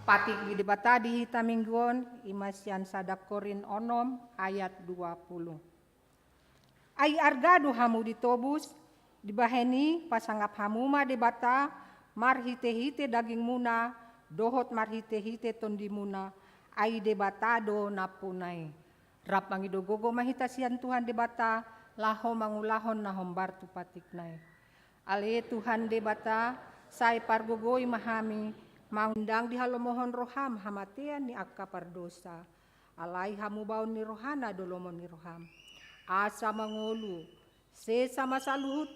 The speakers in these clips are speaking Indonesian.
Patik di debata di hitaminggon imasian sadak korin onom ayat 20. Ai argadu hamu ditobus dibaheni pasanggap hamuma debata marhite-hite daging muna dohot marhite-hite tondi muna ai debatado napunai. Rap mangidogogo mahitasian Tuhan debata laho mangulahon nahom bartu patiknai. Ale Tuhan debata sai pargogoi mahami mangundang di halomohon roham hamatean ni akka pardosa. Alai hamu baun ni rohana dolomon ni roham. Asa mangolu se sama saluhut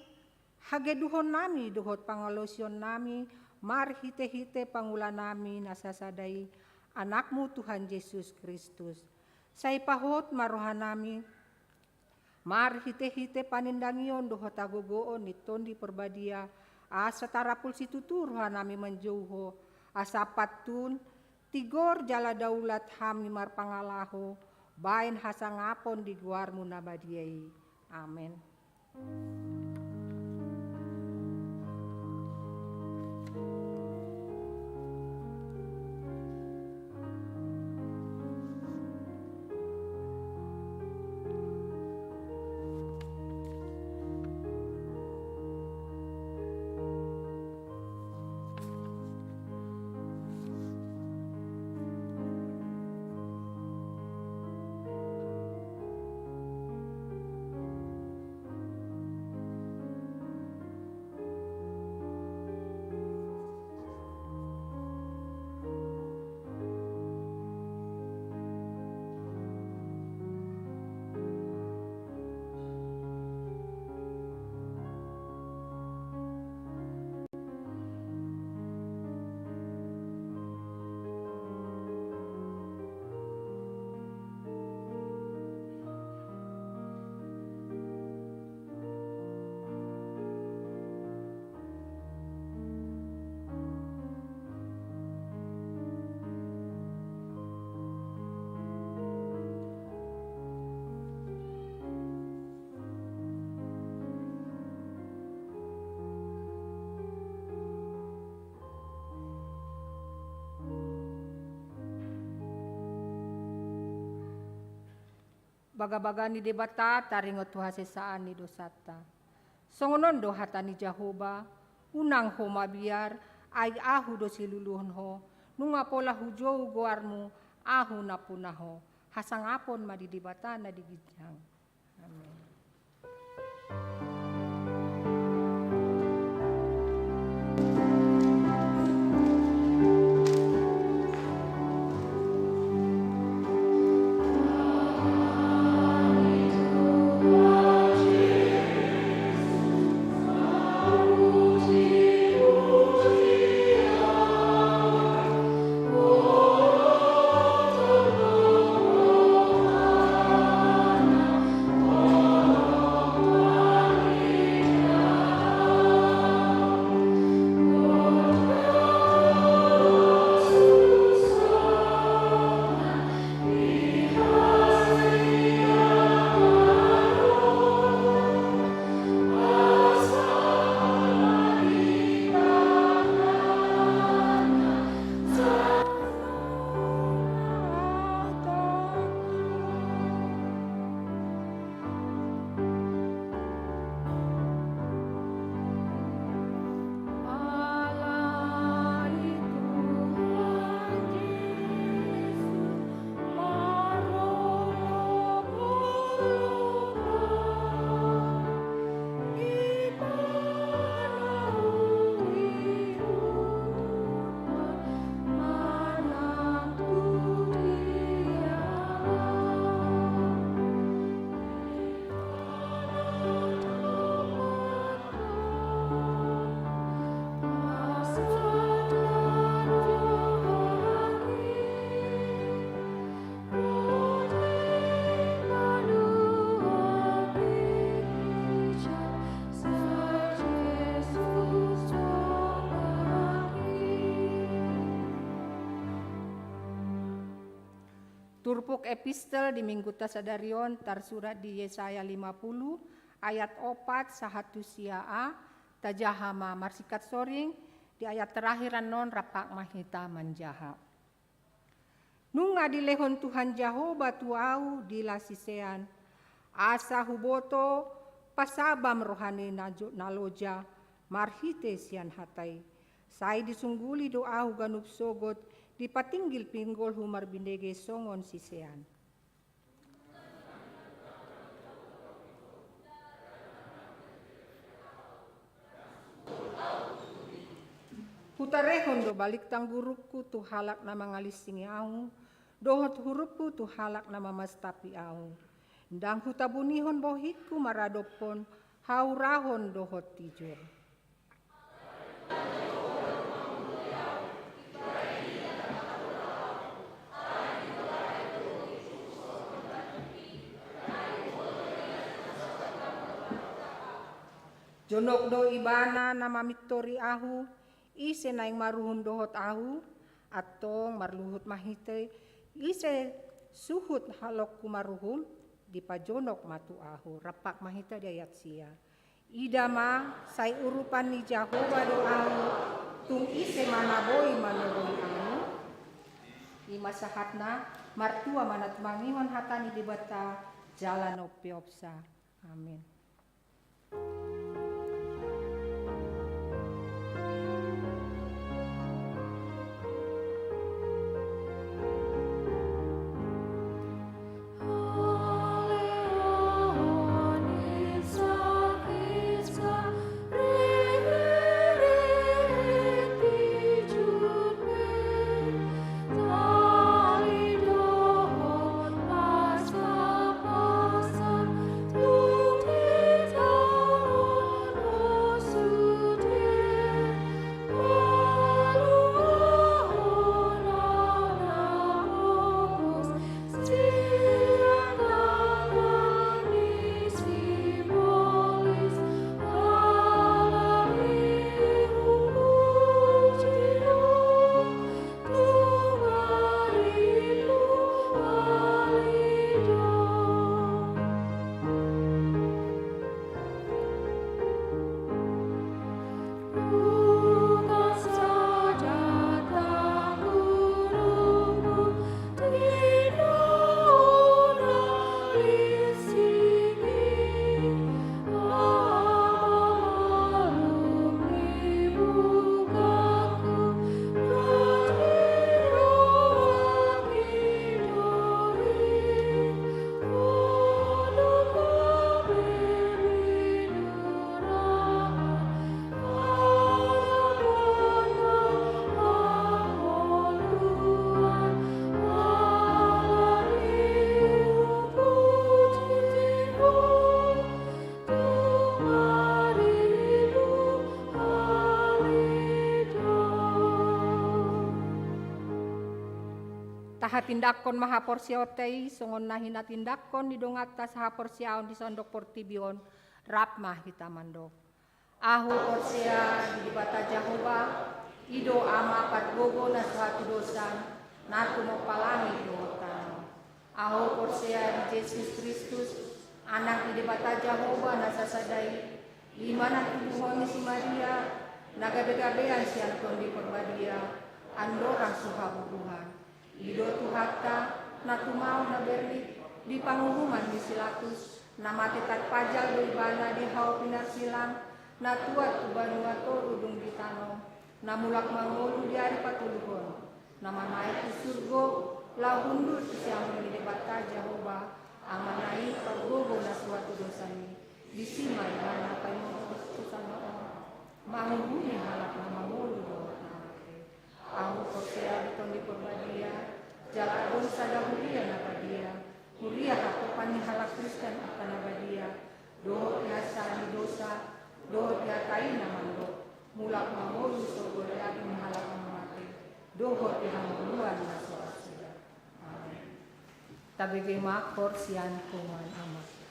hageduhon nami duhot pangalosion nami marhite-hite pangulan nami nasasadai anakmu Tuhan Yesus Kristus. Sai pahot marohan nami marhite-hite panindangion dohot agogoon niton di perbadia asa tarapul situtur nami menjauho asa patun tigor jala daulat ham nimar pangalaho bain hasangapon di guarmu nabadiai. Amin. Baga-baga ni debata taringot tuhasesaan ni dosata. Songonon do hata ni Jahoba, unang ho mabiar, ay ahu do siluluhon ho, nunga pola hujou goarmu, ahu na punaho, hasangapon madidebata na digijang. Amen. Turpuk epistel di minggu tasadarion tarsurat di Yesaya 50 ayat 4 sahatu siaa tajahama marsikat soring di ayat terakhiran non rapak mahita manjaha. Nunga dilehon Tuhan Jehovah tuau dilasisean. Asa huboto pasabam rohani naloja marhite sian hatai. Sai disungguli doahu ganup sogot dipatinggil pinggol humar bindege songon sisean. Hutarehon do balik tang gurupku tu halak nama ngalisingi au, dohot hurupku tu halak nama mastapi au. Ndang hutabunihon bohitku maradopon, haurahon dohot tijur. Jonok do ibana nama mitori ahu, ise naing maruhum dohot ahu, atong marluhut mahite, ise suhut halok kumaruhum, di pajonok matu ahu, rapak mahita dayat sia. Idama say urupan ni Jehovah do ahu, tung ise manaboi manuroi ahu, imasahatna martua manat mangihon hatani dibata jalan opiopsa. Amin. Tahatindakon mahaporsiotei songon nahina tindakon didongata sahaporsiaon di sondok portibion rapmah hitamandok. Ahu porsia di bata Jehovah ido ama patgogo na suatu dosa natu mopalangi dotan. Ahu porsia di Yesus Kristus anak di bata Jehovah na sasadai imana tubuhoni si Maria nagabe-gabean sian kondi perbadia andorang suhabubuhan. Ido tuhata natumau na berli di pangumuman di silatus na matitat pajal do ibana di hau pinarsilang na tuat tubanua to udung di tanong na mulak mangolu di ari patuluhon na manai ku surgo la hundur siang di bata Jehovah amanai paggogo na suatu dosani di sima ibana kayo susano manghuni halak na mangolu do Ahu korsea diton di perbadia, jaladon sadahuria nabadia, huria hatopan ni halak Kristen akan nabadia, dohot biasa ni dosa, dohot biatai namando, mulak mamolu sorgoleagi ni halak mamati, dohot dihanguluan na soasida. Amin. Tabigay makor siyan kuman amat.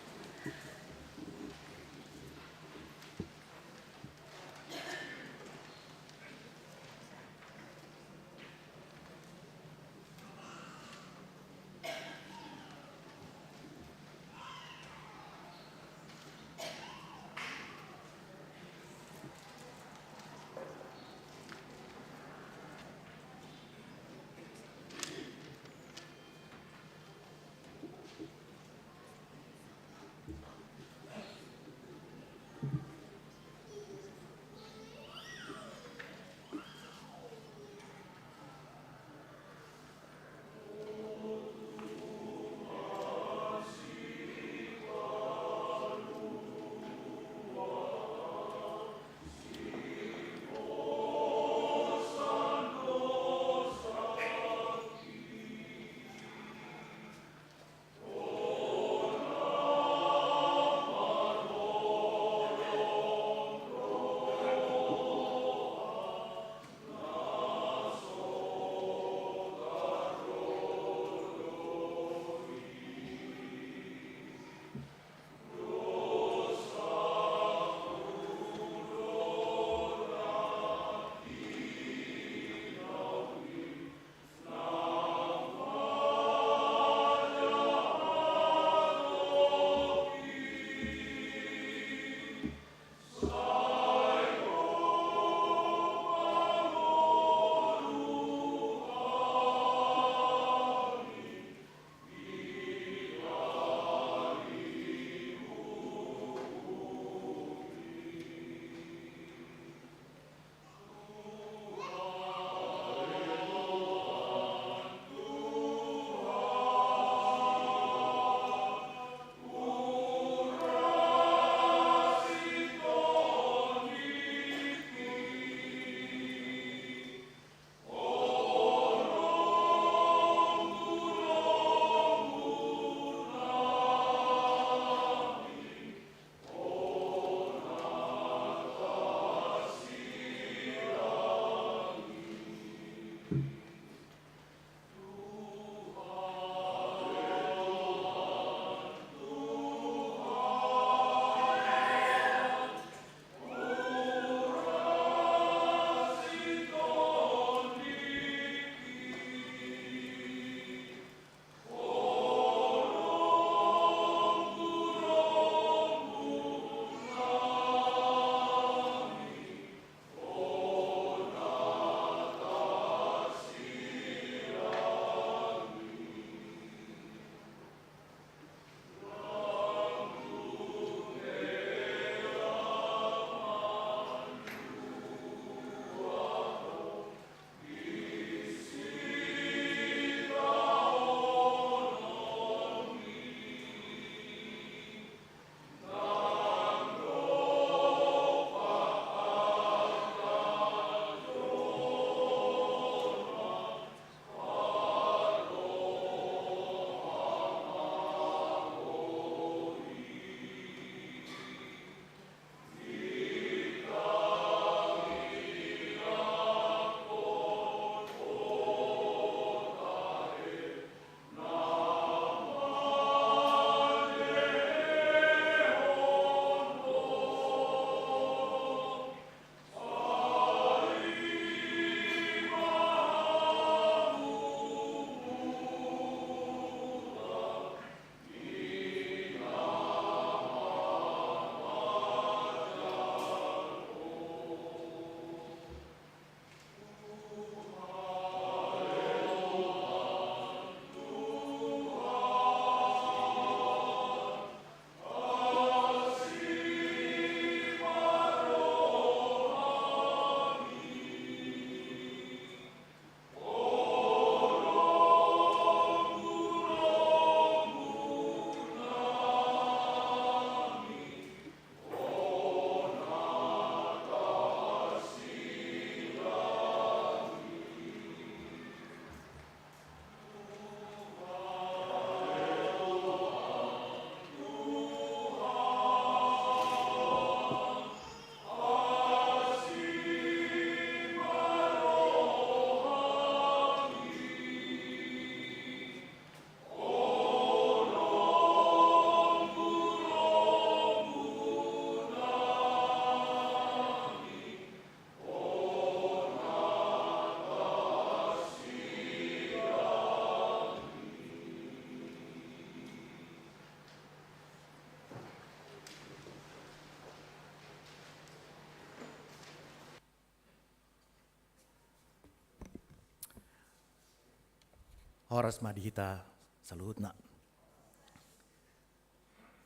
Horas Madhita Saluhutna.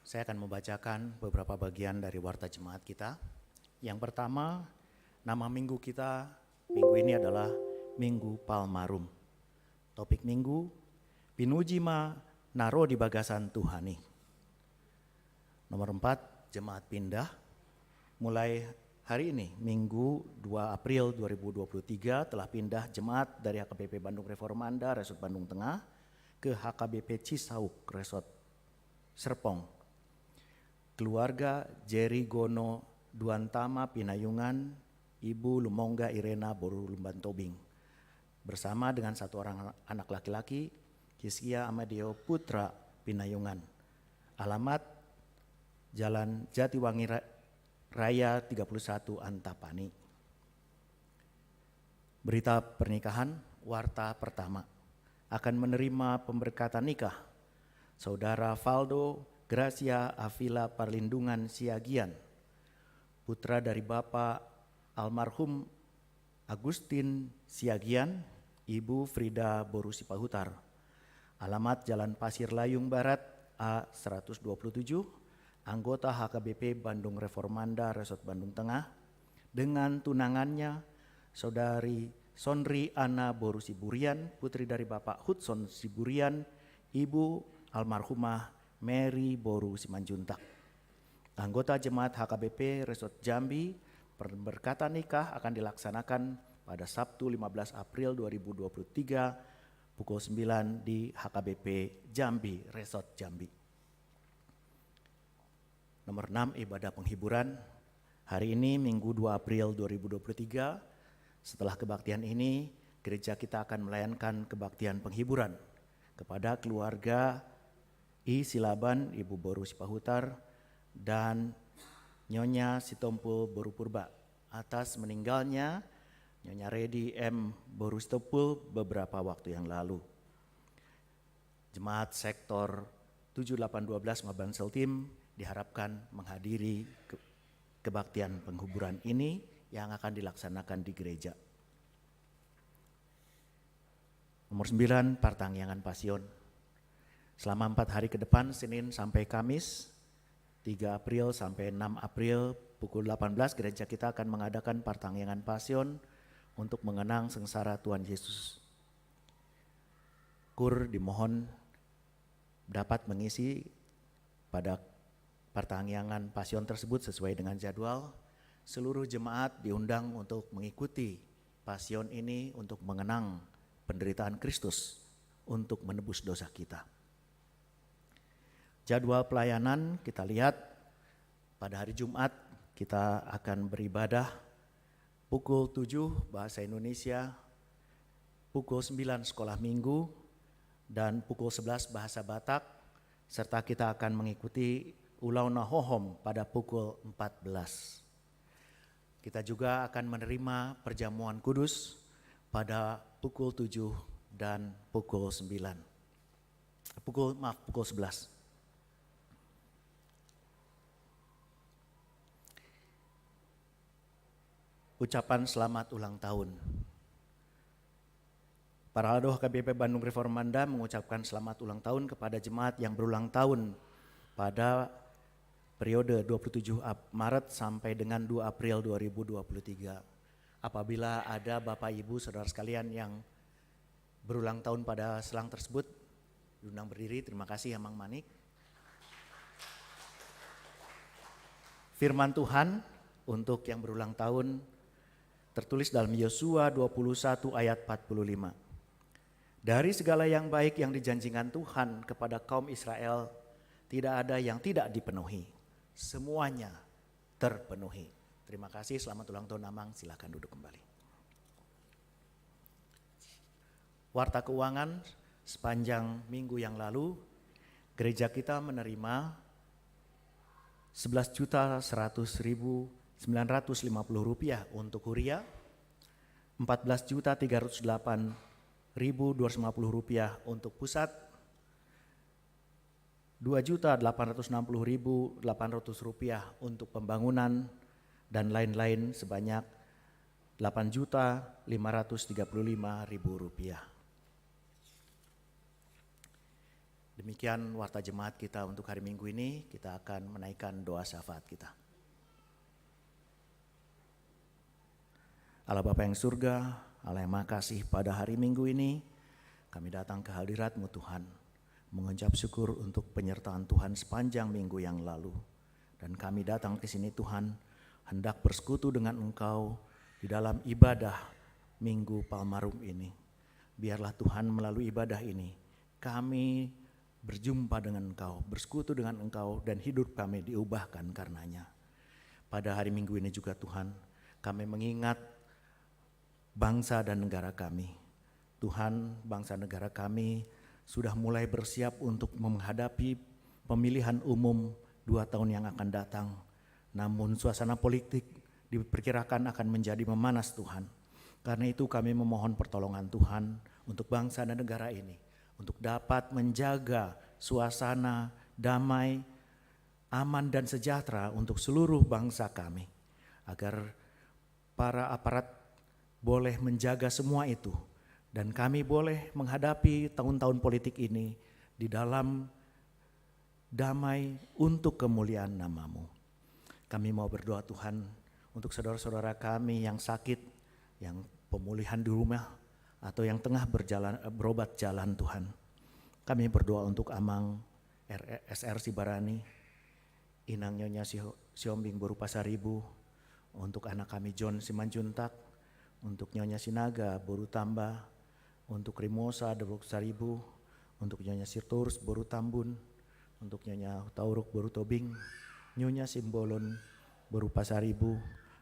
Saya akan membacakan beberapa bagian dari warta jemaat kita. Yang pertama, nama minggu kita minggu ini adalah Minggu Palmarum. Topik minggu, Pinujima Naro di Bagasan Tuhani. Nomor 4, jemaat pindah. Mulai hari ini, Minggu 2 April 2023 telah pindah jemaat dari HKBP Bandung Reformanda, Resort Bandung Tengah, ke HKBP Cisauk, Resort Serpong. Keluarga Jerry Gono Duantama Pinayungan, Ibu Lumongga Irena Boru Lumban Tobing, bersama dengan satu orang anak laki-laki, Hiskia Amadeo Putra Pinayungan. Alamat Jalan Jatiwangi Raya 31 Antapani. Berita pernikahan, warta pertama. Akan menerima pemberkatan nikah Saudara Valdo Gracia Avila Perlindungan Siagian, putra dari Bapak almarhum Agustin Siagian, Ibu Frida Borusi Pahutar. Alamat Jalan Pasir Layung Barat A127, anggota HKBP Bandung Reformanda, Resort Bandung Tengah, dengan tunangannya Saudari Sonri Ana Borusi Burian, putri dari Bapak Hudson Siburian, Ibu almarhumah Mary Boru Simanjuntak. Anggota jemaat HKBP Resort Jambi, pemberkatan nikah akan dilaksanakan pada Sabtu 15 April 2023 pukul 9 di HKBP Jambi, Resort Jambi. Nomor 6, ibadah penghiburan. Hari ini Minggu 2 April 2023, setelah kebaktian ini, gereja kita akan melayankan kebaktian penghiburan kepada keluarga I Silaban, Ibu Boru Sipahutar, dan Nyonya Sitompul Boru Purba atas meninggalnya Nyonya Redi M. Boru Sitompul beberapa waktu yang lalu. Jemaat sektor 7812 Mabansel Tim diharapkan menghadiri kebaktian penghiburan ini yang akan dilaksanakan di gereja. Nomor 9, Partangyangan Pasion. Selama 4 hari ke depan, Senin sampai Kamis, 3 April sampai 6 April pukul 18, gereja kita akan mengadakan Partangyangan Pasion untuk mengenang sengsara Tuhan Yesus. KUR dimohon dapat mengisi pada Partangyangan Pasion tersebut sesuai dengan jadwal. Seluruh jemaat diundang untuk mengikuti Pasion ini untuk mengenang penderitaan Kristus untuk menebus dosa kita. Jadwal pelayanan kita lihat pada hari Jumat kita akan beribadah pukul 7 bahasa Indonesia, pukul 9 sekolah minggu, dan pukul 11 bahasa Batak, serta kita akan mengikuti Ulau Nahohom pada pukul 14. Kita juga akan menerima perjamuan kudus pada pukul 7 dan pukul 9. Pukul 11. Ucapan selamat ulang tahun. Para Aldo HKBP Bandung Reformanda mengucapkan selamat ulang tahun kepada jemaat yang berulang tahun pada periode 27 Maret sampai dengan 2 April 2023. Apabila ada Bapak Ibu Saudara sekalian yang berulang tahun pada selang tersebut, diundang berdiri. Terima kasih Amang Manik. Firman Tuhan untuk yang berulang tahun tertulis dalam Yosua 21 ayat 45. Dari segala yang baik yang dijanjikan Tuhan kepada kaum Israel, tidak ada yang tidak dipenuhi. Semuanya terpenuhi. Terima kasih, selamat ulang tahun Amang, silakan duduk kembali. Warta keuangan sepanjang minggu yang lalu, gereja kita menerima Rp11.100.950 untuk Huria, Rp14.308.250 untuk Pusat, Rp2.860.800 untuk pembangunan, dan lain-lain sebanyak Rp8.535.000. Demikian warta jemaat kita untuk hari Minggu ini. Kita akan menaikkan doa syafaat kita. Allah Bapa yang surga, Allah yang Maha Kasih, pada hari Minggu ini kami datang ke hadirat-Mu Tuhan, mengucap syukur untuk penyertaan Tuhan sepanjang minggu yang lalu. Dan kami datang ke sini Tuhan, hendak bersekutu dengan Engkau di dalam ibadah Minggu Palmarum ini. Biarlah Tuhan melalui ibadah ini kami berjumpa dengan Engkau, bersekutu dengan Engkau, dan hidup kami diubahkan karenanya. Pada hari Minggu ini juga Tuhan, kami mengingat bangsa dan negara kami. Tuhan, bangsa negara kami sudah mulai bersiap untuk menghadapi pemilihan umum 2 tahun yang akan datang. Namun suasana politik diperkirakan akan menjadi memanas Tuhan. Karena itu kami memohon pertolongan Tuhan untuk bangsa dan negara ini, untuk dapat menjaga suasana damai, aman dan sejahtera untuk seluruh bangsa kami. Agar para aparat boleh menjaga semua itu. Dan kami boleh menghadapi tahun-tahun politik ini di dalam damai untuk kemuliaan nama-Mu. Kami mau berdoa Tuhan untuk saudara-saudara kami yang sakit, yang pemulihan di rumah, atau yang tengah berobat jalan Tuhan. Kami berdoa untuk Amang SR Sibarani, Inang Nyonya Siombing Boru Pasaribu, untuk anak kami John Simanjuntak, untuk Nyonya Sinaga Boru Tamba, untuk Rimosa Boru Saribu, untuk Nyonya Sirturus Boru Tambun, untuk Nyonya Tauruk Boru Tobing, Nyonya Simbolon Boru Pasaribu,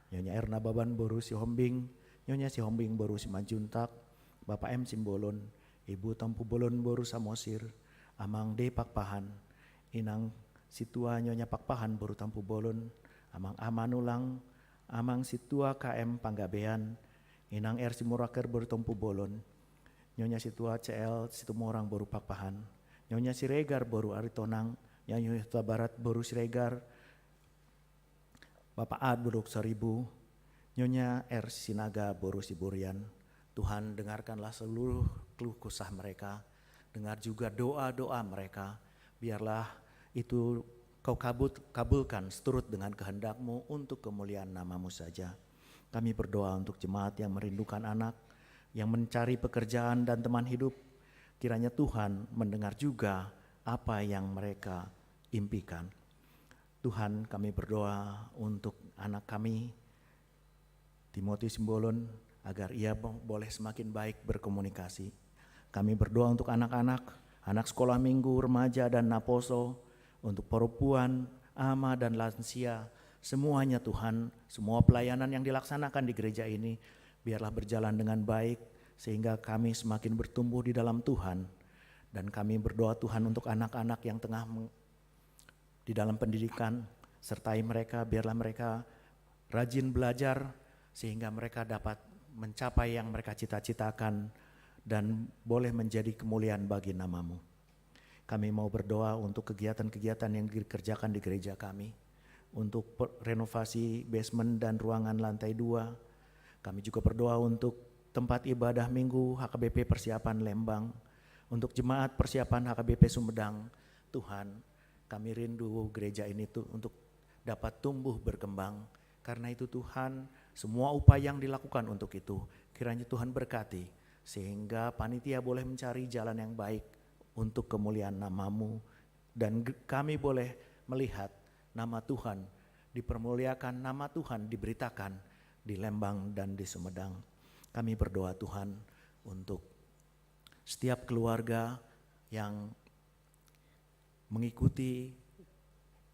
Nyonya Erna Baban Boru Sihombing, Nyonya Sihombing Boru Simanjuntak, Bapak M Simbolon, Ibu Tampu Bolon Boru Samosir, Amang D Pakpahan, Inang Situa Nyonya Pakpahan Boru Tampu Bolon, Amang Amanulang, Amang Situa KM Panggabean, Inang R Simuraker Boru Tampu Bolon, Nyonya Situa CL Situmorang Boru Pakpahan, Nyonya Siregar Boru Aritonang, Nyonya Situa Barat Boru Siregar, Bapak Ad Boru Saribu, Nyonya R Sinaga Boru Siburian. Tuhan, dengarkanlah seluruh keluh kesah mereka, dengar juga doa-doa mereka, biarlah itu Kau kabulkan seturut dengan kehendak-Mu untuk kemuliaan nama-Mu saja. Kami berdoa untuk jemaat yang merindukan anak, yang mencari pekerjaan dan teman hidup, kiranya Tuhan mendengar juga apa yang mereka impikan. Tuhan, kami berdoa untuk anak kami, Timotius Simbolon, agar ia boleh semakin baik berkomunikasi. Kami berdoa untuk anak-anak, anak sekolah minggu, remaja dan naposo, untuk perempuan, ama dan lansia, semuanya Tuhan, semua pelayanan yang dilaksanakan di gereja ini, biarlah berjalan dengan baik, sehingga kami semakin bertumbuh di dalam Tuhan. Dan kami berdoa Tuhan untuk anak-anak yang tengah di dalam pendidikan, sertai mereka, biarlah mereka rajin belajar, sehingga mereka dapat mencapai yang mereka cita-citakan dan boleh menjadi kemuliaan bagi nama-Mu. Kami mau berdoa untuk kegiatan-kegiatan yang dikerjakan di gereja kami, untuk renovasi basement dan ruangan lantai 2. Kami juga berdoa untuk tempat ibadah minggu HKBP Persiapan Lembang, untuk jemaat persiapan HKBP Sumedang. Tuhan, kami rindu gereja ini untuk dapat tumbuh berkembang. Karena itu Tuhan, semua upaya yang dilakukan untuk itu, kiranya Tuhan berkati, sehingga panitia boleh mencari jalan yang baik untuk kemuliaan nama-Mu, dan kami boleh melihat nama Tuhan dipermuliakan, nama Tuhan diberitakan di Lembang dan di Sumedang. Kami berdoa Tuhan untuk setiap keluarga yang mengikuti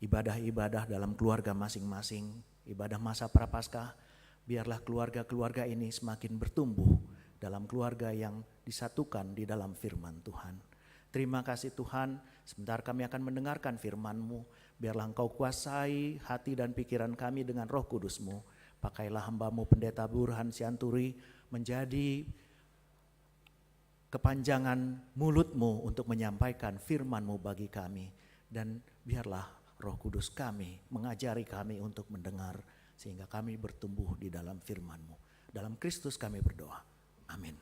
ibadah-ibadah dalam keluarga masing-masing, ibadah masa prapaskah, biarlah keluarga-keluarga ini semakin bertumbuh dalam keluarga yang disatukan di dalam firman Tuhan. Terima kasih Tuhan, sebentar kami akan mendengarkan firman-Mu, biarlah Engkau kuasai hati dan pikiran kami dengan Roh Kudus-Mu. Pakailah hamba-Mu Pendeta Burhan Sianturi menjadi kepanjangan mulut-Mu untuk menyampaikan firman-Mu bagi kami, dan biarlah Roh Kudus kami mengajari kami untuk mendengar, sehingga kami bertumbuh di dalam firman-Mu. Dalam Kristus kami berdoa. Amin.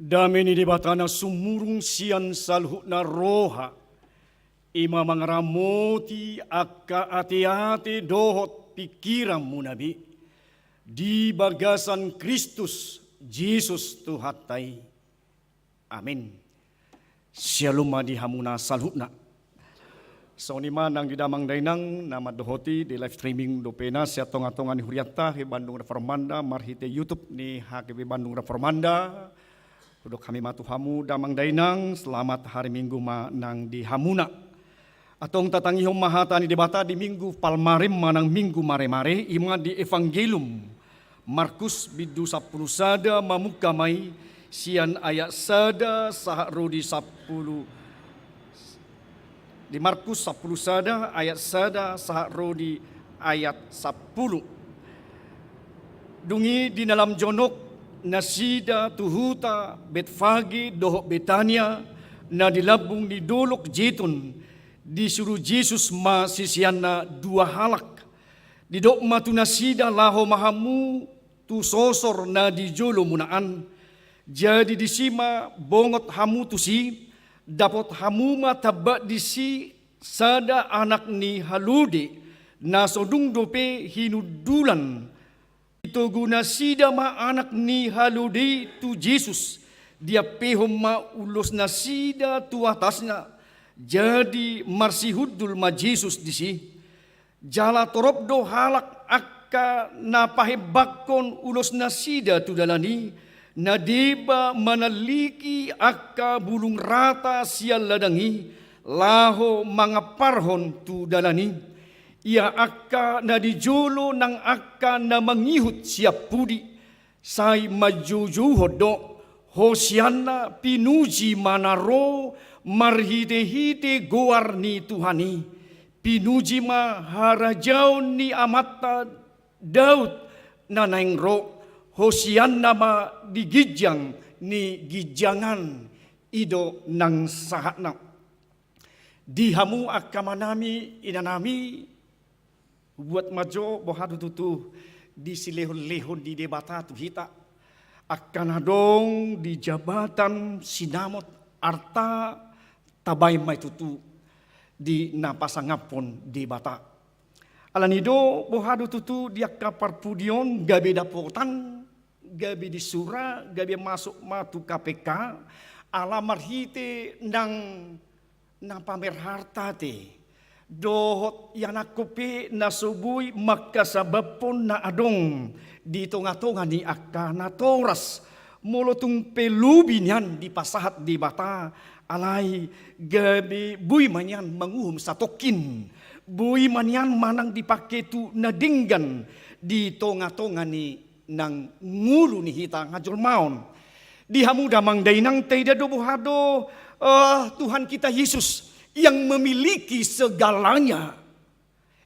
Dameni di batana sumurung sian salhutna roha. Ima mangaramoti akka ati-ati dohot pikiran munabi. Di bagasan Kristus Jesus Tuhatai. Amin. Shalom di hamuna salhutna. Sauni manang di damang dainang nama dohoti di live streaming dopena sia tonga-tonga ni huriata di Bandung Reformanda marhite YouTube ni HKB Bandung Reformanda. Udok kami matu hamu damang dainang selamat hari Minggu manang di hamuna. Atong tatangi hom mahata ni debata di Minggu Palmarim manang Minggu mare-mare ima di Evangelium Markus bidu 10 sada mamuka mai sian ayat sada saharo di 10 di Markus 10 sada ayat sada saharo di ayat 10. Dungi di dalam jonok nasida tuhuta Betfage dohok Betania na dilabung di dolok jetun disuruh Yesus ma sisiana 2 halak di dok matu nasida laho mahamu tu sosor na di jolo munaan jadi disima bongot hamu tu si dapat hamu ma tabak disi sada anak ni halude na sodung dope hinudulan itu guna sida ma anak ni halude tu Yesus dia pehom ma ulos nasida tu atasnya jadi marsihudul ma Yesus disi jala torop do halak akka na pahebakon ulos nasida tu dalani na deba manaliki akka bulung rata sial ladangi laho mangaparhon tu dalani ia akka na dijolo nang akka na mangihut siap pudi sai majuju hodo hosiana pinuji manaro marhide-hide goar ni Tuhani pinuji ma harajau ni amata Daud na naingro hosiana ma digijang ni gijangan ido nang sahana dihamu akka manami inanami buat majo bohadu tutu di silehon-lehon di debata tu hita akan adong di jabatan sinamot arta tabay may tutu di napasangapon di bata. Alanido bohadu tutu dia kaparpudion gabi dapotan gabi disura gabi masuk matu KPK alamar hite nang pamer harta te. Dohot yang nakupi nasubui makasabapon na adong di tonga-tonga ni akka na toras molotung pelubinyan di pasahat di bata alay gabi bui manyan manguhum satokin bui manyan manang dipakai tu nadinggan di tonga-tonga ni nang ngulu ni hita ngajul maun di hamu damang dainang teida dobohado Tuhan kita Yesus yang memiliki segalanya.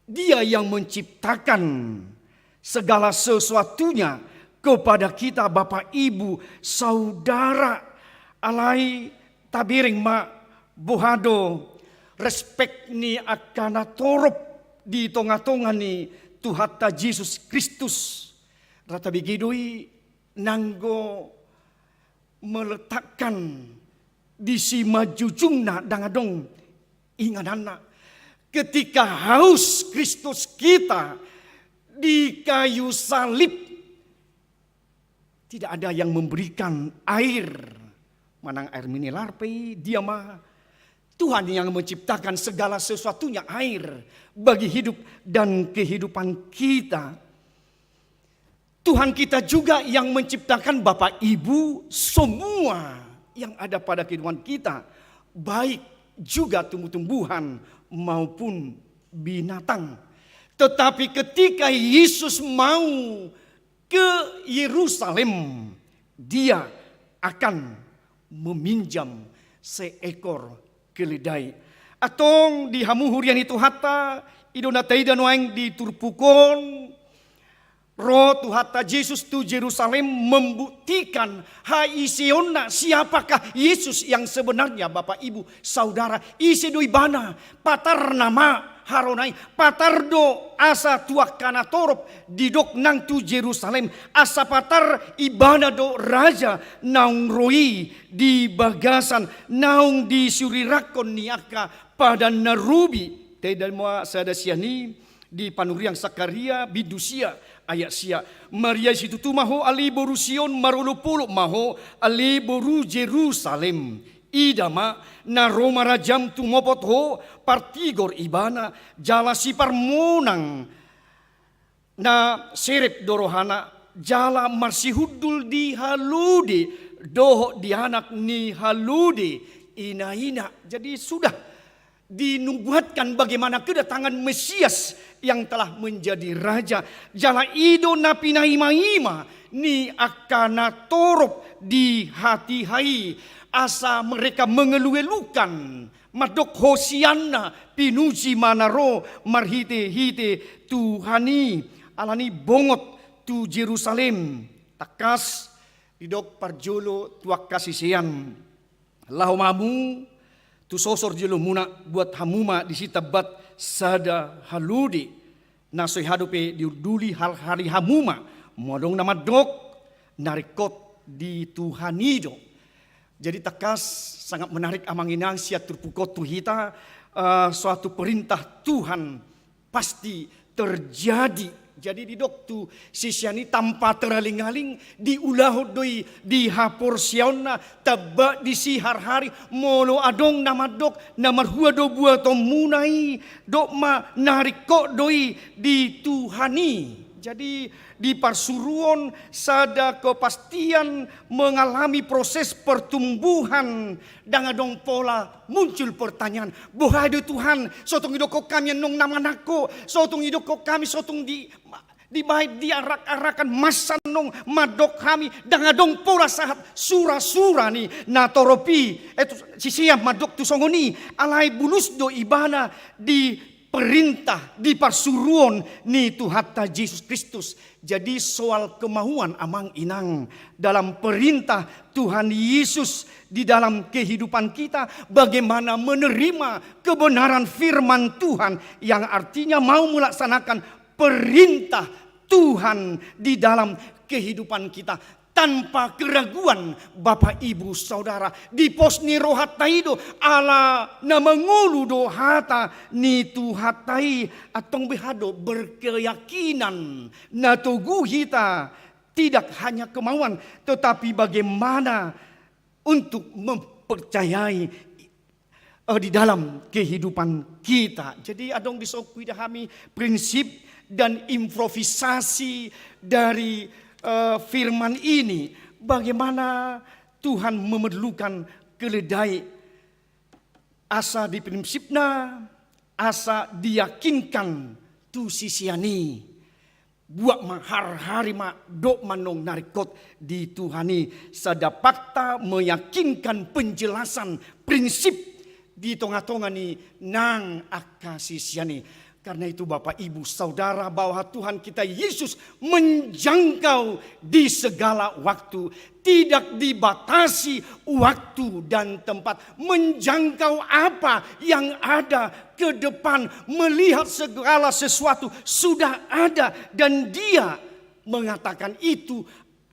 Dia yang menciptakan segala sesuatunya kepada kita Bapak Ibu saudara alai tabiring ma bohado respect ni akana torop di tonga-tonga ni Tuhata Yesus Kristus rata bigidoi nanggo meletakkan di si majujungna dangadong inganana ketika haus Kristus kita di kayu salib tidak ada yang memberikan air manang air mineral pe dia mah Tuhan yang menciptakan segala sesuatunya air bagi hidup dan kehidupan kita. Tuhan kita juga yang menciptakan Bapak Ibu semua yang ada pada kehidupan kita baik juga tumbuh-tumbuhan maupun binatang. Tetapi ketika Yesus mau ke Yerusalem, dia akan meminjam seekor keledai. Atong di hamu hurian itu hatta idona taida noeng di turpukon Roh Tuhan Yesus tu Yerusalem membuktikan haisiona siapakah Yesus yang sebenarnya Bapak Ibu Saudara. Isi doi bana patar nama haronai patardo asa tuak kana torop didok nang tu Yerusalem asa patar ibana do raja naung roi di bagasan naung di surirakon niaka pada narubi tidak mua sada siani di panuriang Sakaria bidusia ayat sia Maria situ tu maho ali borusion marulupuluk maho ali boru Jerusalem idama na Roma rajam tu ngopot ho partigor ibana jala si parmonang na serep dorohana jala marsihudul di halude doho di anak ni halude ina jadi sudah dinubuatkan bagaimana kedatangan Mesias yang telah menjadi raja. Jala ido napi naima ni akana torop di hati hai asa mereka mengeluelukan madok hosiana pinuji manaro marhite Tuhani alani bongot tu Jerusalem takas didok parjolo tuak kasisian lahomamu tu sosor jelo muna buat hamuma di sitabat sada haludi nasoi hadope diuduli hal hari hamuma modong nama dok narikot di Tuhanido. Jadi takas sangat menarik amanginang siat terpukot tuhita suatu perintah Tuhan pasti terjadi. Jadi di doktu sisyani tanpa teraling-aling diulah doi di hapor siauna taba di sihar hari molo adong nama dok namar hua do buah tomunai dok ma nariko doi di Tuhani. Jadi di Parsuruan sada kepastian mengalami proses pertumbuhan dan adong pola muncul pertanyaan bohado Tuhan sotong idoko kami nong nama nako sotong idoko kami sotong di baik diarak-arakan masa nong madok kami dan adong pola sahat sura-sura ni natoropi itu sisiam madok tu songoni alai bulus do ibana di perintah di Parsuruan ni Tuhan Yesus Kristus. Jadi soal kemauan amang inang dalam perintah Tuhan Yesus di dalam kehidupan kita bagaimana menerima kebenaran firman Tuhan yang artinya mau melaksanakan perintah Tuhan di dalam kehidupan kita. Tanpa keraguan Bapak Ibu Saudara di pos ni rohataido ala na mengulu do hata ni tuhatai atong behado berkeyakinan na tugu hita tidak hanya kemauan tetapi bagaimana untuk mempercayai di dalam kehidupan kita. Jadi adong disokui dahami prinsip dan improvisasi dari firman ini bagaimana Tuhan memerlukan keledai asa di prinsipna asa diyakinkan tu sisiani buat mahar hari ma dok manong narikot di Tuhani sadapakta meyakinkan penjelasan prinsip di tonga-tonga ni nang akasisiani. Karena itu Bapak Ibu Saudara bahwa Tuhan kita Yesus menjangkau di segala waktu. Tidak dibatasi waktu dan tempat. Menjangkau apa yang ada ke depan. Melihat segala sesuatu sudah ada. Dan dia mengatakan itu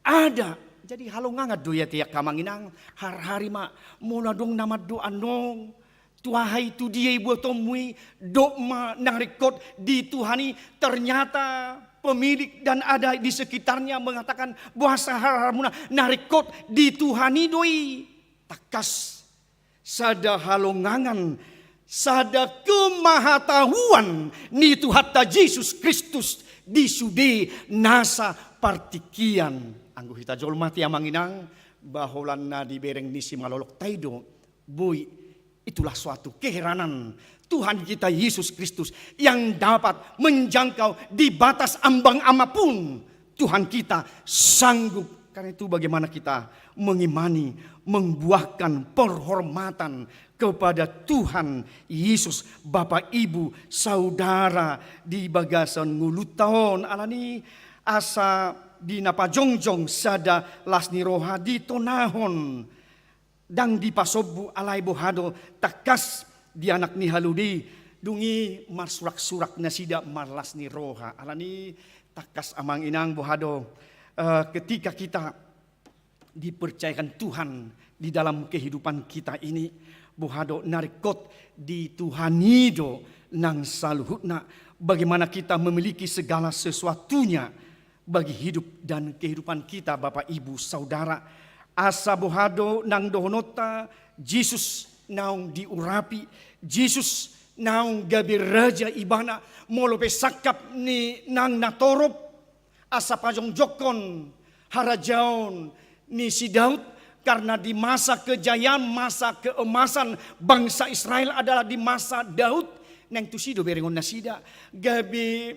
ada. Jadi halo ngangat doya tiak kamanginang. Hari-hari mak muladong nama doa nong. Tuahai tu dia buat tomui dogma narikot di Tuhani ternyata pemilik dan ada di sekitarnya mengatakan bahasa haramuna narikot di Tuhani doi takas sada halongangan sada kemahatahuan ni Tuhan Yesus Kristus di sude nasa partikian anggo hita jol mati amanginang baholan na di bereng nisi malolok taido boy. Itulah suatu keheranan Tuhan kita Yesus Kristus yang dapat menjangkau di batas ambang apapun. Tuhan kita sanggup. Karena itu bagaimana kita mengimani, membuahkan penghormatan kepada Tuhan Yesus. Bapak Ibu Saudara di bagasan nguluton alani asa di napajongjong sada lasni roha di tonahon dang di pasobu alay bohado takas di anak ni haludi dungi marsurak-surak na sida marlas ni roha alani takas amang inang bohado. Ketika kita dipercayakan Tuhan di dalam kehidupan kita ini bohado narikot di Tuhanido nang saluhutna bagaimana kita memiliki segala sesuatunya bagi hidup dan kehidupan kita Bapak Ibu Saudara. Asa bohado nang dohonota Yesus naung diurapi, Yesus naung gabi raja ibana molope sakap ni nang natorop asa pajong jokon harajaon ni si Daud karena di masa kejayaan, masa keemasan bangsa Israel adalah di masa Daud nang tusido berengon nasida gabi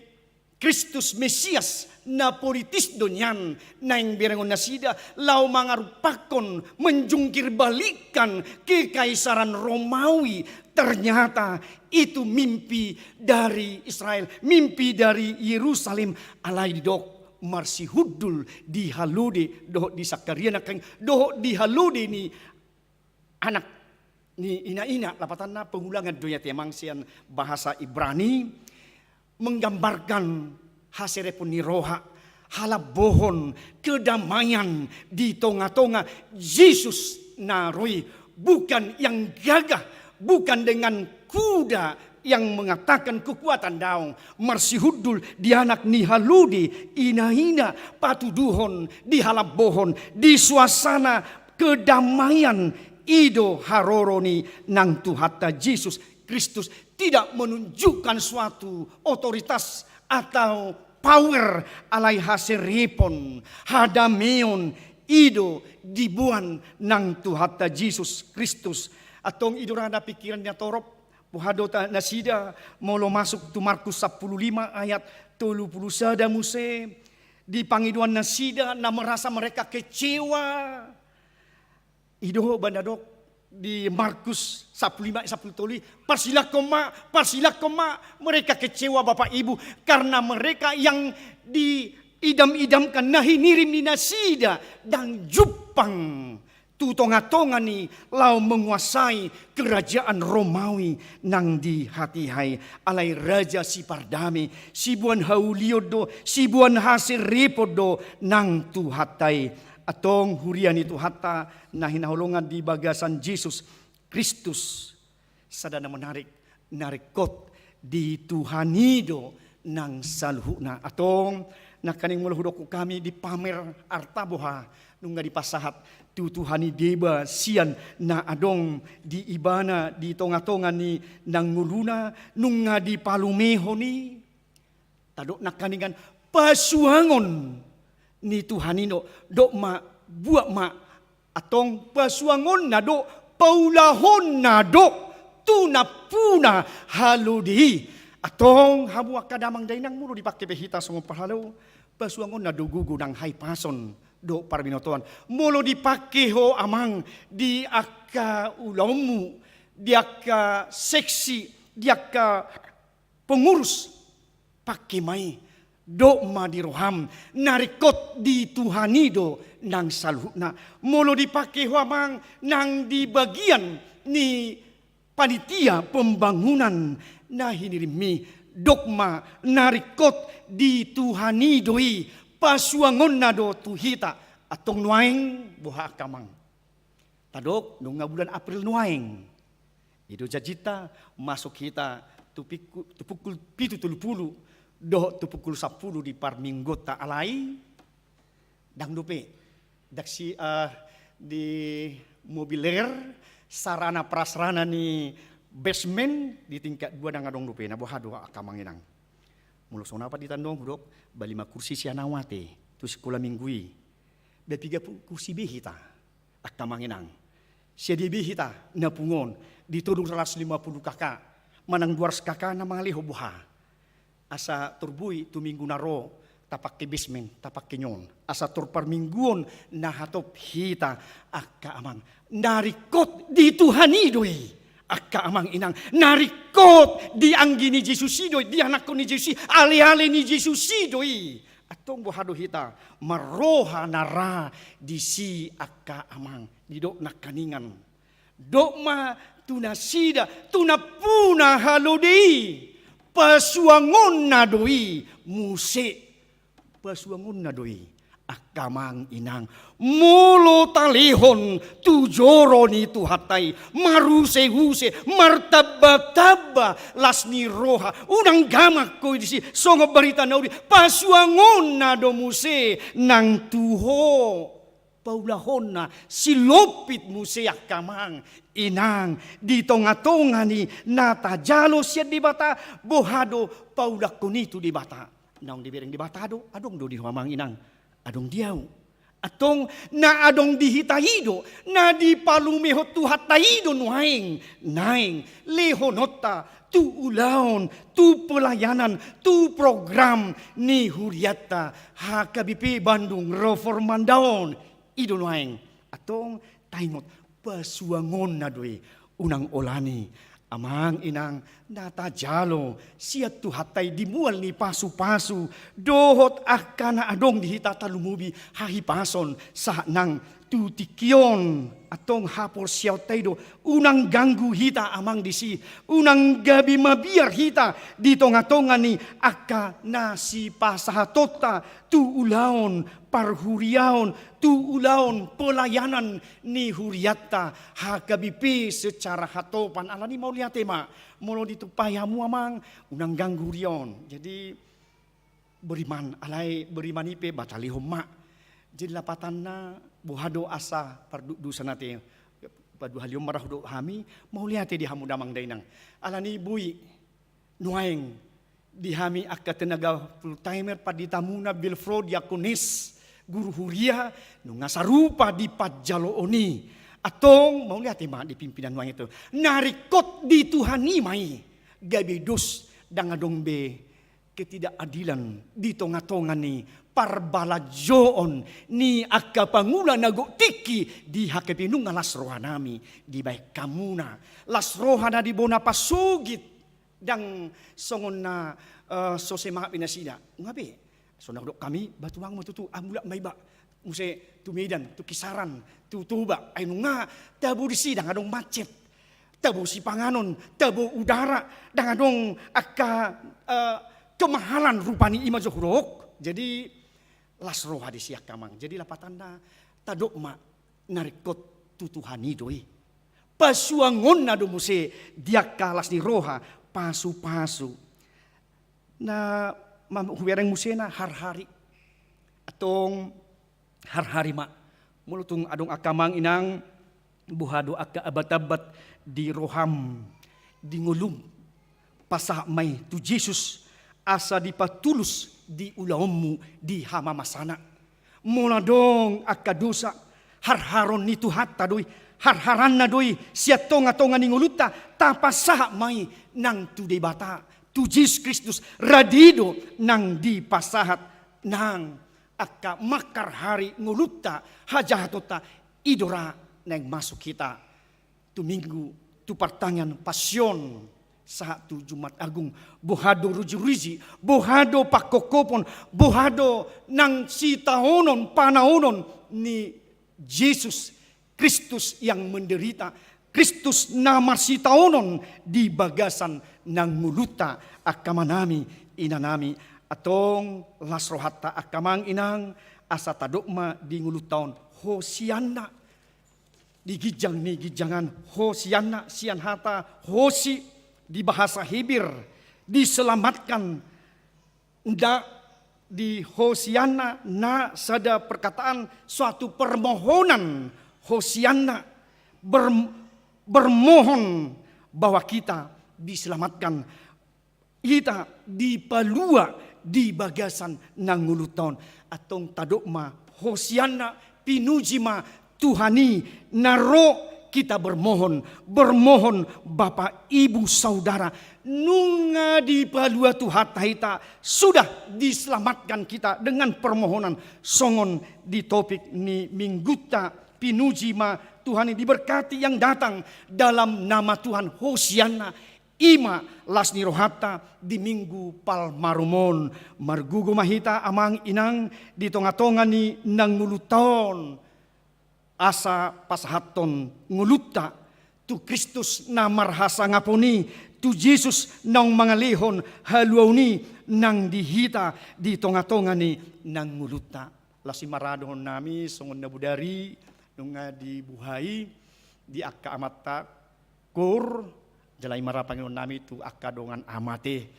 Kristus Mesias na politis donyan nang berengon nasida lau mangarupakon menjungkir balikan kekaisaran Romawi. Ternyata itu mimpi dari Israel, mimpi dari Yerusalem alai dok marsi hudul di halude doh di Sakaria nakeng doh di halude ni anak ni ina-ina lapatana pengulangan doya temang sian bahasa Ibrani menggambarkan hasirepun ni roha halabohon kedamaian di tonga-tonga Yesus naroi bukan yang gagah, bukan dengan kuda yang mengatakan kekuatan daung marsihudul di anak ni haludi ina-ina patuduhon di halabohon di suasana kedamaian ido haroroni nang tuhata Yesus Kristus tidak menunjukkan suatu otoritas atau power alai hasiripon hadameon ido dibuan nang tuhata Yesus Kristus atong idorada pikiran niya torop buhado ta nasida molo masuk tu Markus 15 ayat 30 muse di pangiduan nasida na merasa mereka kecewa ido bandadok di Markus 15 parsilakoma mereka kecewa Bapak Ibu karena mereka yang diidam-idamkan nahi nirim ni nasida dan jupang tu tonga-tonga ni lau menguasai kerajaan Romawi nang di hatihai alai raja si pardame si buan hauliodo si buan hasiripodo nang tu hatai atong hurian itu hatta na hinahulungan di bagasan Yesus Kristus sadana menarik narikot di Tuhanido nang salhuna atong nakaning mulhudok kami di pamer artaboha nungga di pasahat tu Tuhani deba sian na adong di ibana di tonga-tonga ni nang nguluna nungga di palumeho ni tadok nakaningan pasuangon ni Tuhanino dok ma buat ma atong pasuangon na dok paulahon na dok tunapuna haludi atong habuak kadamang dainang muro dipakai behita semua pahalo pasuangon na dugugu nang hai pason do parbinotoan molo dipakai ho amang di aka ulamu di aka seksi di aka pengurus pakai mai do madiroham narikot di Tuhanido nang salhuna molo dipakai ho amang nang di bagian ni panitia pembangunan nah hinirimi dogma narikot di Tuhanidoi pasuangon nado tuhita atong nuaing buha kamang tadok nung bulan April nuaing itu jajita masuk kita tu pukul 7:30 doh tu pukul 10 di parminggo ta alai dang dupe daksi di mobiler sarana prasarana ni basement di tingkat 2 nang adong dupe na bohado akamanginang mulusona apa ditandong hudok balima kursi sianawate tu sekolah minggui da 30 kursi behita akamanginang sia di behita na pungon ditudung 150 kakak manang 200 kakak na mangalih buha asa turbui tu minggu naro tapak ke basement tapak ke nyon asa tur parmingguon na hatop hita akka amang narikot di Tuhanidoi akka amang inang narikot di anggi ni Jesusidoi di anak ko ni Jesus ale-ale ni Jesusidoi Atong bohado hita maroha nara di si akka amang di dok nakaningan. Dok ma tunasida tunapuna halodei pasuangon na doi musik pasuangon na doi akamang inang mulo talihon tujoro ni tuhatay maruse-huse martaba-taba las ni roha unang gamak ko disi songo barita na udi pasuangon na do muse nang tuho paulahon na silopit muse akamang inang dito nga tonga ni natajalo siya di bata bohado paulak ko nito di bata naong dibereng di bata adong do di hamang inang adong diaw atong na adong dihitayido na di palumihot tu hatayido nuhaing naing lehonota tu ulaon tu pelayanan tu program ni Huriata HKBP Bandung Reformandaon ido nuhaing atong taingot pasuangon na doy unang olani amang inang natajalo siya tu hatay dimual ni pasu-pasu dohot akana adong dihita talumubi hahipason sa nang tutikyon atong hapor siyaw tayo unang ganggu hita amang disi unang gabi mabiar hita dito nga tonga ni akka na si pasahatota tu ulaon parhuriaon tu ulaon pelayanan ni Huriata HKBP secara hatopan alani mau lihat tema mau dito payamu amang unang ganggu rion jadi beriman alai beriman ipe batali homa jadi lapatan na buhado asa pardusa natin padu haliom marah do hami mau lihat di hamu damang dainang alani bui nuaing di hami akka tenaga full timer paditamuna bilfrod yakunis guru huria nunga sarupa di pajalo oni atong mau lihat ma di pimpinan wang itu narikot di Tuhani mai gabidos dangadong be ketidakadilan di tonga-tonga ni parbalajoon ni akka pangula nago tiki di HKBP nung lasroha nami di baik kamuna lasroha na di bona pasugit dang songon na sosema pinasida ngabe so nagdok kami batuang matutu amula maiba muse tumidan tu kisaran tu tuba ay nga tabo di sidang adong macet tabo si panganon tabo udara dangadong akka kemahalan rupani ima johrok jadi lasroha di siak kamang jadi lapatanda tadok ma narikot tutuhani doi pasuangon na do muse diak kalas ni roha pasu-pasu na huwereng muse na har-hari atong har-hari ma mulutung adong akamang inang buhado akka abat-abat di roham di ngulum pasah may tu Jesus asa dipatulus di ulawmu di hamamasana mula dong akadosa harharon ni Tuhan tadoy harharan na doy siya tonga-tonga ni nguluta tapasah may nang tuday bata tu Jesus Kristus radido nang dipasahat nang akka makarhari nguluta hajahatota idora nang masuk kita tu minggu tu pertangan pasyon sa tu Jumat Agung bohado ruji-ruji bohado pakokopon bohado nang sitahonon panahonon ni Yesus Kristus yang menderita Kristus na marsitahonon di bagasan nang nguluta akamanami inanami atong lasrohata akamang inang asa tadokma di ngulutaon Hosianna di gijang ni gijangan Hosianna sian hata Hosi di bahasa Hebir diselamatkan ndak di Hosianna na sada perkataan suatu permohonan Hosianna bermohon bahwa kita diselamatkan kita dipalua di bagasan nanguluton atong tadokma Hosianna pinujima Tuhani naro kita bermohon Bapak Ibu Saudara nunga di palua Tuhan tahita sudah diselamatkan kita dengan permohonan songon di topik ni mingguta pinujima Tuhan diberkati yang datang dalam nama Tuhan Hosianna ima las ni rohata di minggu palmarumon margugo mahita amang inang di tonga-tonga ni nang nguluton asa pasahaton nguluta tu Kristus na marhasa ngaponi tu Jesus nang mangalihon haluauni nang dihita di tonga-tonga ni nang nguluta lasi maradon nami songon nabudari nunga dibuhai di akka amata kur jalai mara Panginoon nami tu akka dongan amate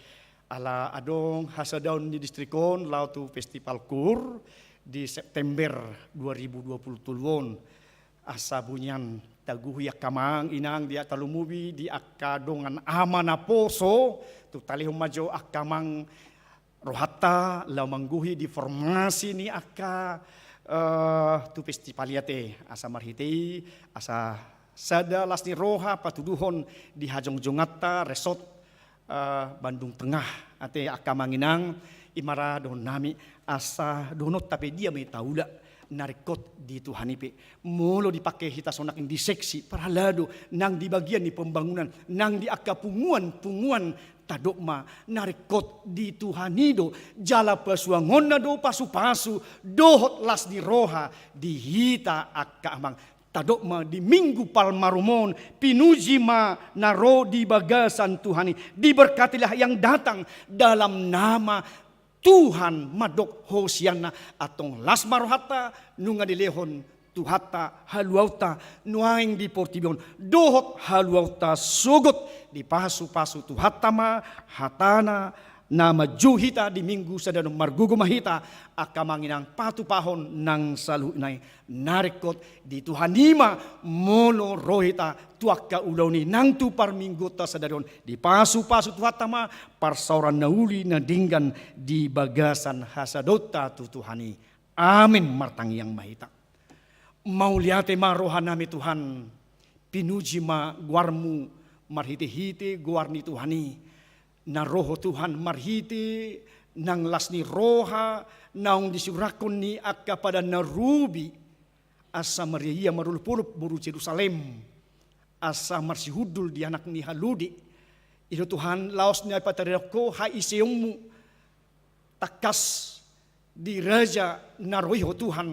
ala adong hasadaun di distrikon lau tu festival kur di September 2020 tulwon asa bunyan taguh yak kamang inang dia talumubi di akka dongan amana poso tu talihum majo akkamang rohata lau mangguhi di formasi ni akka tu festivaliate asa marhiti asa sada lasni roha patuduhon di Hajong Jongata resort Bandung Tengah ate akamanginang imara don nami asa donot tapi dia may taula narikot di Tuhanipe molo dipakai hita sonak di seksi paralado nang di bagian di pembangunan nang di akapunguan tadokma narikot di Tuhanido jala pasuangon na do pasu-pasu dohot las di roha di hita akka amang tadokma di minggu palmarumon pinuji ma naro di bagasan Tuhani diberkatilah yang datang dalam nama Tuhan madok hosiana atong las marohata nunga dilehon tuhata haluauta nuaing di portibion dohot haluauta sugot di pasu-pasu tuhata ma hatana nama juhita di minggu sadano margugo mahita akamanginang patupahon nang salunay narikot di Tuhanima mono rohita tuaka ulauni nang tu parminggu ta sadadon di pasu-pasu tuhatama parsauran nauli na dinggan di bagasan hasadota tu Tuhani amin martangi yang mahita mau liate ma rohanami Tuhan pinuji ma guarmu marhiti-hiti guarni Tuhani na roho Tuhan marhiti nang lasni roha naung disurakon ni akka pada narubi asa Maria marulupulup buru Jerusalem asa marsihudul di anak ni haludi itu Tuhan laos ni patareko ha isiyongmu takas di raja naroiho Tuhan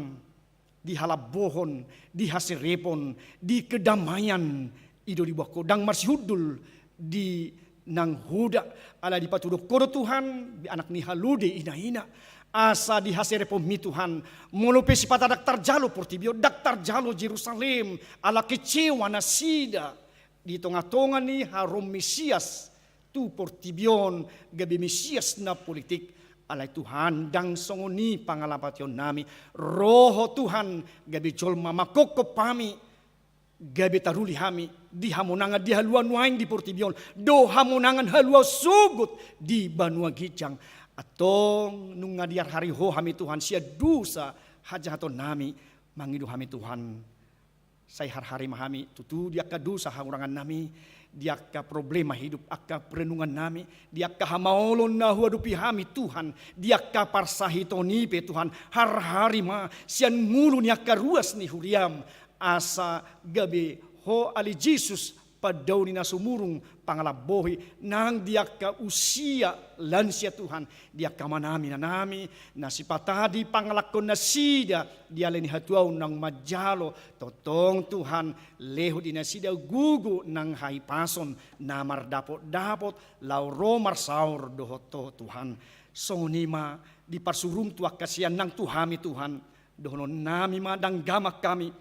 di halabohon di hasirepon di kedamaian ido di bawah kodang marsihudul di nang huda ala di patudok kodo Tuhan di anak ni haludi ina-ina asa di hasirepon mi Tuhan mulupe si pata daktar jalo portibio daktar jalo Jerusalem ala kecewa nasida di tonga-tonga ni harum Mesias tu portibion gabi Mesias na politik alay Tuhan dang songoni pangalapatyon nami roho Tuhan gabi jolma makoko pami gabi taruli hami di hamonangan di haluan waing di portibion do hamonangan halua sugut di Banua Gijang atong nung ngadiar hari ho hami Tuhan sia dusa hajaton nami mangidu hami Tuhan say hari mahami tutu dia kadusa hangurangan nami dia ka problema hidup akka perenungan nami dia ka hamaolon na huadupi hami Tuhan dia ka parsahitoni pe Tuhan hari ma sian ngulu ni akka ruas ni huriam asa gabi ho ali Jesus padaw ni nasumurong pangalabohi nang dia ka usia lansia Tuhan dia ka manami na nami nasipatadi pangalakon na sida dia leni hatuaw ng majalo totong Tuhan leho di na sida gugu ng haipason na mardapot-dapot lauro marsaur dohoto Tuhan sonima di parsurum tuak kasihan ng Tuhami Tuhan dohonon nami madang gamak kami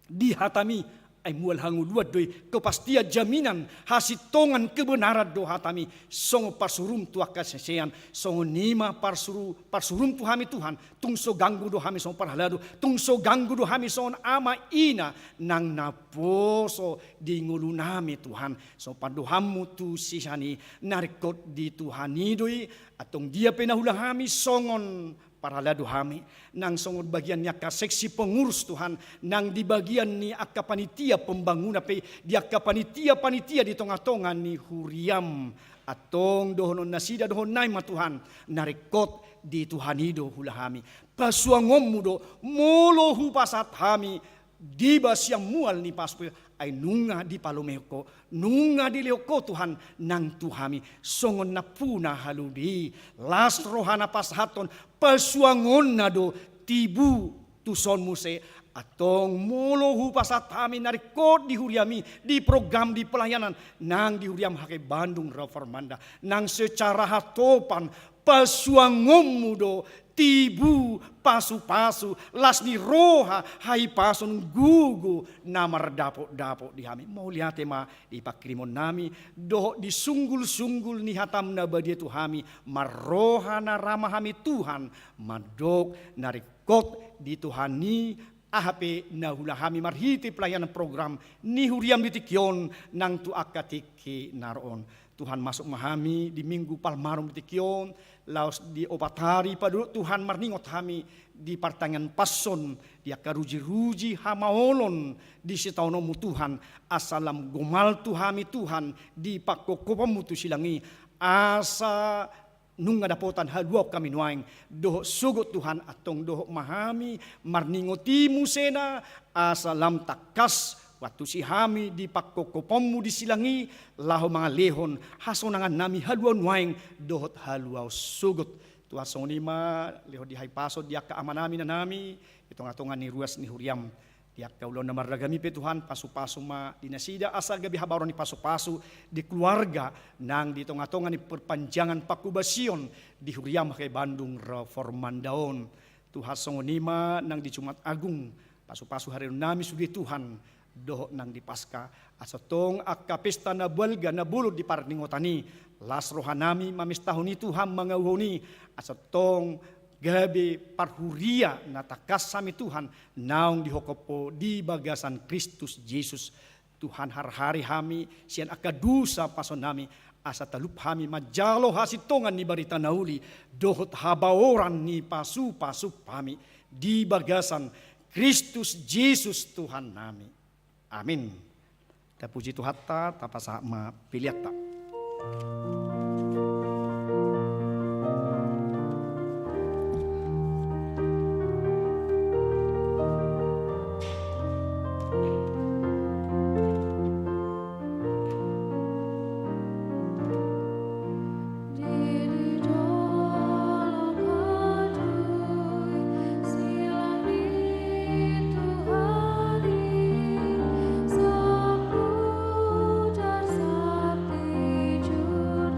di hatami ay mual hanguluad doy kepastian jaminan hasitongan kebenaran do hatami songo parsurum tuak kasesian songo nima parsurum tu hami Tuhan tungso ganggu do hami songo parhalado tungso ganggu do hami songo ama ina nang naposo di ngulu nami Tuhan so padohamu tu sihani narikot di Tuhani doy atong dia penahulang hami songon paralado hami nang songod bagian niya ka seksi pengurus Tuhan nang di bagian ni akka panitia pembangunan pe di akka panitia di tonga-tonga ni huriam atong dohonon nasida dohon nay ma Tuhan narikot di Tuhanido hula hami pasuangom mudo molo hupasat hami Diba siyang mual ni paspo ay nunga di palomeko, nunga di leoko Tuhan nang tuhami, songon na puna haludi, las rohana pashaton, pasuangon na do, tibu tuson muse, atong molo hupasat kami narikot di huriami, di program di pelayanan, nang di huriam hake Bandung Reformanda, nang secara hatopan, pasuangon mudo, tibu pasu-pasu las ni roha hai pasun gugu namar dapo-dapo di hami mau lihat ma di pakrimon nami doh di sunggul-sunggul ni hatam na badia tu hami maroha na ramah hami Tuhan madok narikot di Tuhani ahape na hula hami marhiti pelayanan program ni huriam ditikyon nang tu akatiki naroon Tuhan masuk mahami di minggu palmarum ditikyon laos di obatari paduluk Tuhan marningot kami di partangan pason di akaruji-ruji hamaolon di sitaunomu Tuhan asalam gomal tuhami Tuhan di pakokopamu tu silangi asa nunga dapotan haluap kami nuaing doh sugut Tuhan atong doh mahami marningotimu sena asalam takas waktu si hami di pakokopamu disilangi laho mga lehon hasonangan nami haluan waing dohot haluaw sugut Tuhan sonima leho di hay pasod dia kaamanami na nami itong atongan ni ruas ni huriam dia kaulon na maragami pe Tuhan pasu-pasu ma dinasida asal gabi habaron ni pasu-pasu di keluarga nang ditong atongan ni perpanjangan pakubasyon di huriam kay Bandung Reformandaon Tuhan sonima nang di Jumat Agung pasu-pasu hari nami sudi Tuhan doh nang di Paska asotong akapesta na bualga na bulod di parningotani las rohanami mamistahuni Tuhan mangawuni asotong gabi parhuria na takas sami Tuhan naong dihokopo di bagasan Kristus Yesus Tuhan har-hari hami sian akadusa pason nami asa talup hami majalo hasitongan ni barita nauli dohot habaoran ni pasu-pasu pami di bagasan Kristus Yesus Tuhan nami. Amin. Kita puji Tuhan ta tapasama pilihat ta. Sakti jur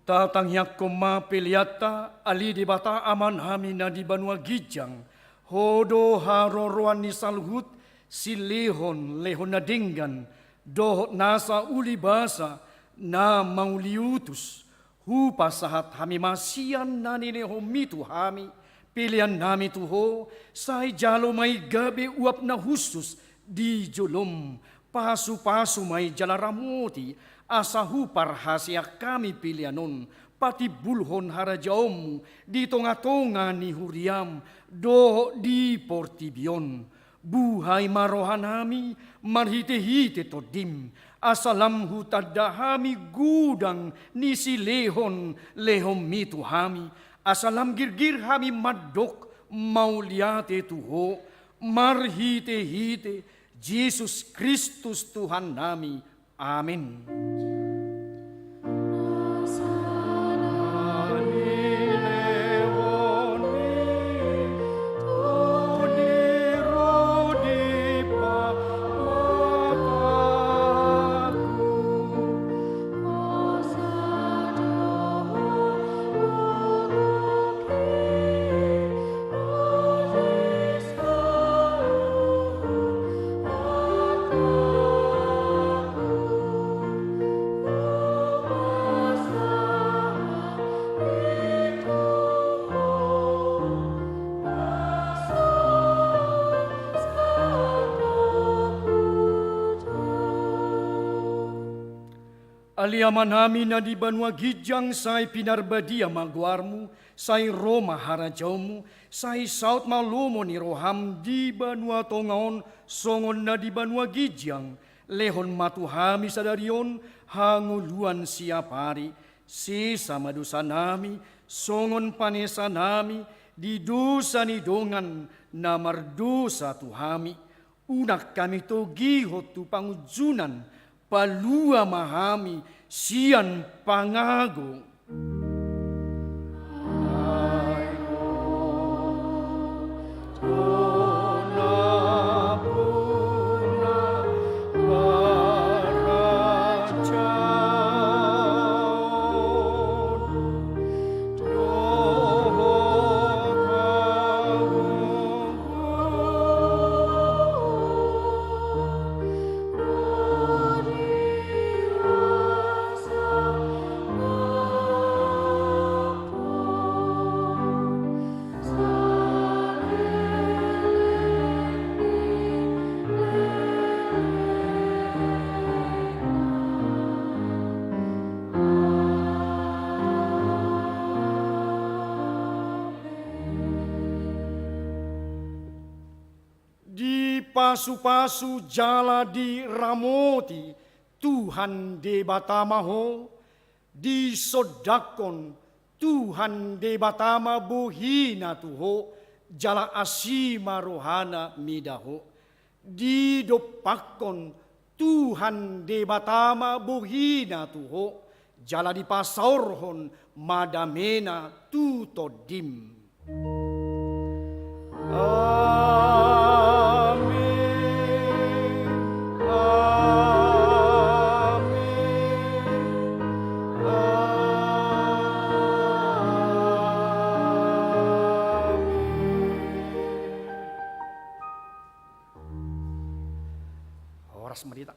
Tatangyak koma peliata ali di bata aman hamina di Banua Gijang. Hodo haroroan ni salhut silehon lehon na dinggan. Dohot nasa uli basa na mauliutus. Hupa sahat hami masian na nineho mitu hami. Pilihan nami tuho say jalo may gabi uap na husus di jolom. Pasu-pasu may jalaramoti. Asa hupar hasya kami pilihanon. Pati bulhon harajaom di tonga-tonga ni huriam. Doho di portibion. Buhay marohan hami marhite-hite todim. Asalam hutadahami gudang ni silehon lehom mitu hami. Asalam girgir hami madok mauliate tuho. Marhite-hite Jesus Kristus Tuhan nami. Amin. Aliaman namin na di Banua Gijang say pinarbadia magwarmu, say Roma harajawmu, say South Malumo ni Roham di Banua Tongaon, songon na di Banua Gijang, lehon matuhami sa darion, hanguluan siya pari, sisa madusa nami, songon panesa nami, di dosa ni dongan na mardosa tuhami, unak kami to gihot tu pangujunan, palua mahami, sian pangago. Pasu-pasu jala di ramoti, Tuhan de batamaho, di sodakon, Tuhan de batama buhina tuho, jala asima rohana midaho, di dopakon, Tuhan de batama buhina tuho, jala di pasaurhon, madamena tutodim. Horas Medita.